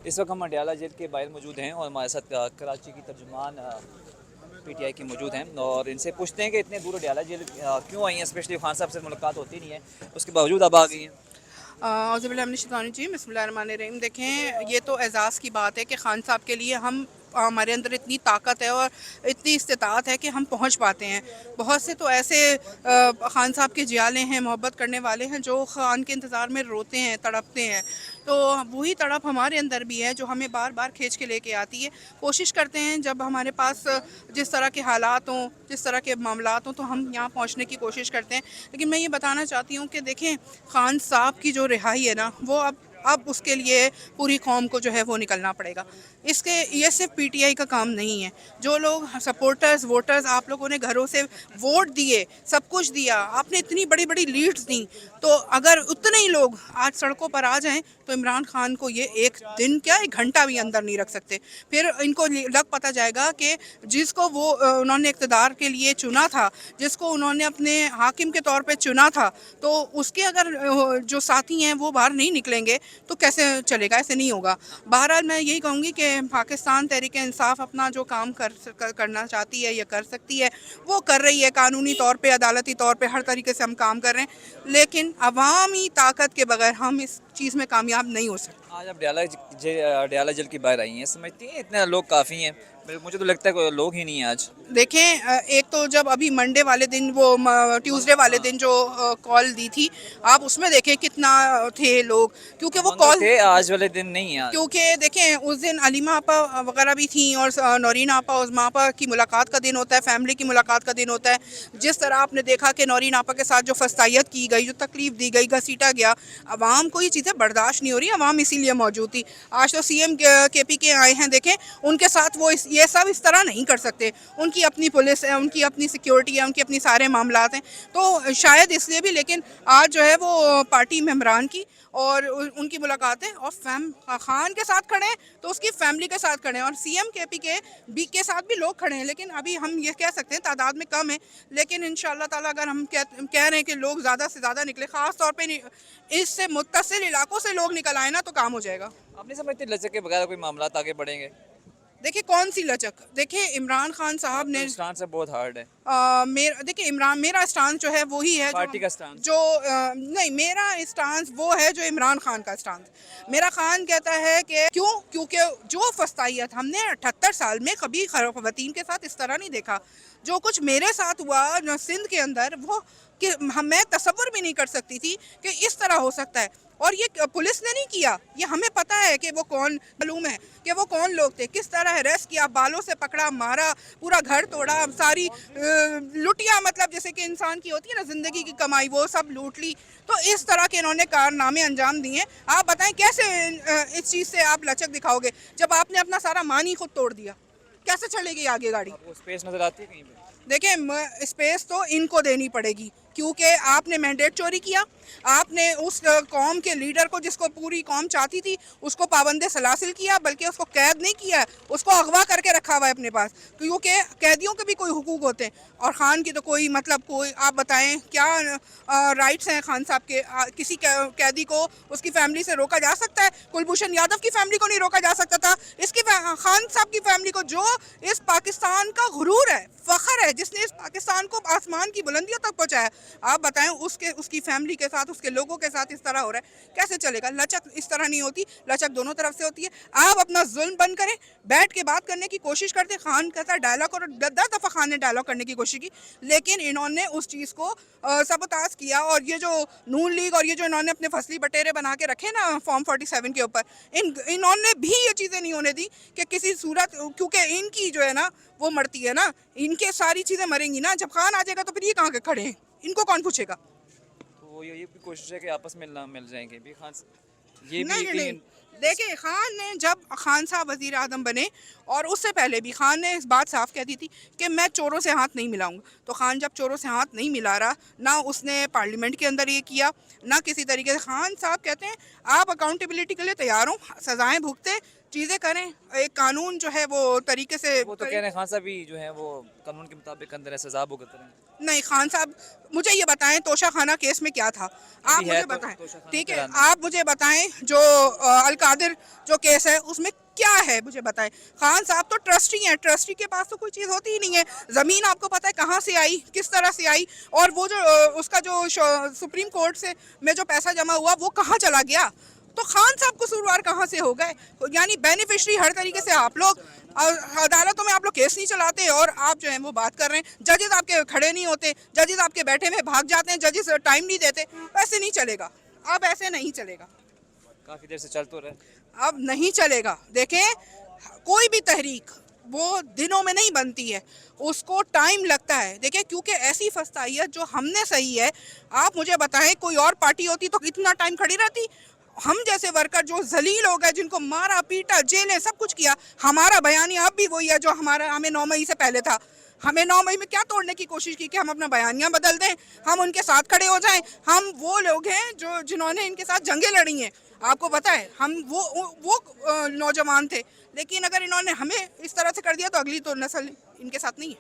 इस वक्त हम अडयाला जेल के बाहर मौजूद हैं और हमारे साथ कराची की तर्जुमान पीटीआई की मौजूद हैं और इनसे पूछते हैं कि इतने दूर अडयाला जेल क्यों आई हैं। स्पेशली खान साहब से मुलाकात होती नहीं है, उसके बावजूद अब आ गई हैं। औज़ुबिल्लाहिमिनश्शैतानिर रजीम बिस्मिल्लाहिर्रहमानिर्रहीम। देखें, ये तो एज़ाज़ की बात है कि ख़ान साहब के लिए हमारे अंदर इतनी ताकत है और इतनी इस्तिताअत है कि हम पहुंच पाते हैं। बहुत से तो ऐसे ख़ान साहब के जियाले हैं, मोहब्बत करने वाले हैं, जो ख़ान के इंतज़ार में रोते हैं, तड़पते हैं। तो वही तड़प हमारे अंदर भी है जो हमें बार बार खींच के लेके आती है। कोशिश करते हैं जब हमारे पास जिस तरह के हालात हों, जिस तरह के मामलात हों, तो हम यहाँ पहुँचने की कोशिश करते हैं। लेकिन मैं ये बताना चाहती हूँ कि देखें, ख़ान साहब की जो रिहाई है ना, वो अब उसके लिए पूरी कौम को जो है वो निकलना पड़ेगा। इसके ये सिर्फ पीटीआई का काम नहीं है। जो लोग सपोर्टर्स, वोटर्स, आप लोगों ने घरों से वोट दिए, सब कुछ दिया, आपने इतनी बड़ी बड़ी लीड्स दी, तो अगर उतने ही लोग आज सड़कों पर आ जाएं तो इमरान खान को ये एक दिन क्या, एक घंटा भी अंदर नहीं रख सकते। फिर इनको लग पता जाएगा कि जिसको वो उन्होंने इक़्तिदार के लिए चुना था, जिसको उन्होंने अपने हाकिम के तौर पे चुना था, तो उसके अगर जो साथी हैं वो बाहर नहीं निकलेंगे तो कैसे चलेगा? ऐसे नहीं होगा। बहरहाल मैं यही कहूँगी कि पाकिस्तान तहरीक इंसाफ अपना जो काम करना चाहती है या कर सकती है वो कर रही है। कानूनी तौर पे, अदालती तौर पे हर तरीके से हम काम कर रहे हैं, लेकिन अवामी ताकत के बगैर हम इस चीज़ में कामयाब नहीं हो सकते। आज आप अडयाला जेल की बाहर आई हैं, समझती हैं इतने लोग काफ़ी हैं? मुझे तो लगता है कोई लोग ही नहीं है आज। देखें, एक तो जब अभी मंडे वाले दिन वो ट्यूसडे वाले हाँ, दिन जो कॉल दी थी, आप उसमें देखें कितना थे लोग, क्योंकि वो मंगल कॉल, थे, आज वाले दिन नहीं है आज। क्योंकि देखें उस दिन अलीमा आपा वगैरह भी थी और नौरीन आपा, उज़मा आपा की मुलाकात का दिन होता है, फैमिली की मुलाकात का दिन होता है। जिस तरह आपने देखा कि नौरीन आपा के साथ जो फस्तायत की गई, जो तकलीफ दी गई, घसीटा गया, आवाम को ये चीज़ें बर्दाश्त नहीं हो रही। आवाम इसीलिए मौजूद थी। आज तो सीएम केपी के आए हैं, देखें उनके साथ वो ये सब इस तरह नहीं कर सकते। उनकी अपनी पुलिस है, उनकी अपनी सिक्योरिटी है, उनकी अपनी सारे मामलात हैं, तो शायद इसलिए भी। लेकिन आज जो है वो पार्टी मेम्बरान की और उनकी मुलाकातें और खान के साथ खड़े हैं तो उसकी फैमिली के साथ खड़े हैं, और सीएम केपी के साथ भी लोग खड़े हैं। लेकिन अभी हम ये कह सकते हैं तादाद में कम है, लेकिन इंशाल्लाह ताला अगर हम कह रहे हैं कि लोग ज़्यादा से ज़्यादा निकले, ख़ास तौर पे इससे मुत्तसिल इलाकों से लोग निकल आए ना, तो काम हो जाएगा। आप नहीं समझते लचक के बगैर कोई मामला आगे बढ़ेंगे? देखिए कौन सी लचक, देखिए इमरान खान साहब आपका ने जो स्टांस है बहुत हार्ड है। मेरा, देखिए इमरान, मेरा स्टांस जो है वही है जो पार्टी का स्टांस। जो नहीं, मेरा स्टांस वो है जो इमरान खान का स्टांस। मेरा खान कहता है कि क्यों, क्योंकि जो फस्तायत हमने 78 साल में कभी ख़वातीन के साथ इस तरह नहीं देखा। जो कुछ मेरे साथ हुआ न सिंध के अंदर, वो कि मैं तसव्वुर भी नहीं कर सकती थी कि इस तरह हो सकता है। और ये पुलिस ने नहीं किया, ये हमें पता है कि वो कौन, मालूम है कि वो कौन लोग थे, किस तरह अरेस्ट किया, बालों से पकड़ा, मारा, पूरा घर तोड़ा, सारी लुटिया, मतलब जैसे कि इंसान की होती है ना ज़िंदगी की कमाई, वो सब लूट ली। तो इस तरह के इन्होंने कारनामे अंजाम दिए। आप बताएं कैसे इस चीज़ से आप लचक दिखाओगे जब आपने अपना सारा मान ही खुद तोड़ दिया? कैसे चलेगी आगे गाड़ी? आपको स्पेस नजर आती है कहीं पे? देखिए स्पेस तो इनको देनी पड़ेगी, क्योंकि आपने मैंडेट चोरी किया। आपने उस कौम के लीडर को, जिसको पूरी कौम चाहती थी, उसको पाबंदे सलासिल किया, बल्कि उसको कैद नहीं किया है, उसको अगवा करके रखा हुआ है अपने पास, क्योंकि कैदियों के भी कोई हुकूक होते हैं और ख़ान की तो कोई, मतलब कोई, आप बताएं क्या राइट्स हैं ख़ान साहब के? किसी कैदी को उसकी फैमिली से रोका जा सकता है? कुलभूषण यादव की फैमिली को नहीं रोका जा सकता था? इसकी ख़ान साहब की फैमिली को, जो इस पाकिस्तान का गुरूर है, फ़ख्र है, जिसने इस पाकिस्तान को आसमान की बुलंदियों तक पहुँचाया, आप बताएं उसकी फैमिली के साथ, उसके लोगों के साथ इस तरह हो रहा है, कैसे चलेगा? लचक इस तरह नहीं होती, लचक दोनों तरफ से होती है। आप अपना जुल्म बंद करें, बैठ के बात करने की कोशिश करते। खान कहता डायलॉग, और 10 दफ़ा खान ने डायलॉग करने की कोशिश की, लेकिन इन्होंने उस चीज़ को सबताज किया। और ये जो नून लीग और ये जो इन्होंने अपने फसली बटेरे बना के रखे ना फॉर्म 47 के ऊपर, इन्होंने भी ये चीज़ें नहीं होने दी कि किसी सूरत, क्योंकि इनकी जो है ना वो मरती है ना, इनके सारी चीज़ें मरेंगी ना। जब खान आ जाएगा तो फिर ये कहाँ के खड़े हैं, इनको कौन पूछेगा? तो वो ये भी कोशिश है कि आपस में ना मिल जाएंगे भी खान ये नहीं भी नहीं नहीं, कहीं। देखिए खान ने, जब खान साहब वज़ीर आज़म बने और उससे पहले भी खान ने इस बात साफ कह दी थी कि मैं चोरों से हाथ नहीं मिलाऊंगा। तो खान जब चोरों से हाथ नहीं मिला रहा, ना उसने पार्लियामेंट के अंदर ये किया, ना किसी तरीके से, खान साहब कहते हैं आप अकाउंटेबिलिटी के लिए तैयार हो, सज़ाएं भुगते, चीज़ें करें, एक कानून जो है वो तरीके से वो तो कह रहे हैं खान साहब भी जो है वो कानून के मुताबिक अंदर है, सजा भुगत रहे हैं। नहीं, खान साहब मुझे ये बताएं तोशा खाना केस में क्या था, आप अभी है मुझे तो बताएं। तोशा खाना ठीक है, कराना। आप मुझे बताएं जो अल कादिर जो केस है उसमें क्या है, मुझे बताएं। खान साहब तो ट्रस्टी हैं, ट्रस्टी के पास तो कोई चीज़ होती ही नहीं है। ज़मीन आपको पता है कहाँ से आई, किस तरह से आई, और वो जो उसका जो सुप्रीम कोर्ट से में जो पैसा जमा हुआ वो कहाँ चला गया। तो खान साहब कसूरवार कहाँ से हो गए, यानी बेनिफिशरी हर तरीके से आप लोग। अदालतों में आप लोग केस नहीं चलाते और आप जो है वो बात कर रहे हैं। जजेस आपके खड़े नहीं होते, जजेस आपके बैठे में भाग जाते हैं, जजेस टाइम नहीं देते। ऐसे नहीं चलेगा, अब ऐसे नहीं चलेगा, काफ़ी देर से चल तो रहे। अब नहीं चलेगा। देखें, कोई भी तहरीक वो दिनों में नहीं बनती है, उसको टाइम लगता है। देखिए, क्योंकि ऐसी फस्ताइयत जो हमने सही है, आप मुझे बताएं कोई और पार्टी होती तो कितना टाइम खड़ी रहती। हम जैसे वर्कर जो जलील हो गए, जिनको मारा पीटा, जेलें, सब कुछ किया, हमारा बयानिया अब भी वही है जो हमें 9 मई से पहले था। हमें 9 मई में क्या तोड़ने की कोशिश की कि हम अपना बयानिया बदल दें, हम उनके साथ खड़े हो जाएं। हम वो लोग हैं जो जिन्होंने इनके साथ जंगें लड़ी हैं, आपको पता है, हम वो नौजवान थे। लेकिन अगर इन्होंने हमें इस तरह से कर दिया तो अगली तो नस्ल इनके साथ नहीं है।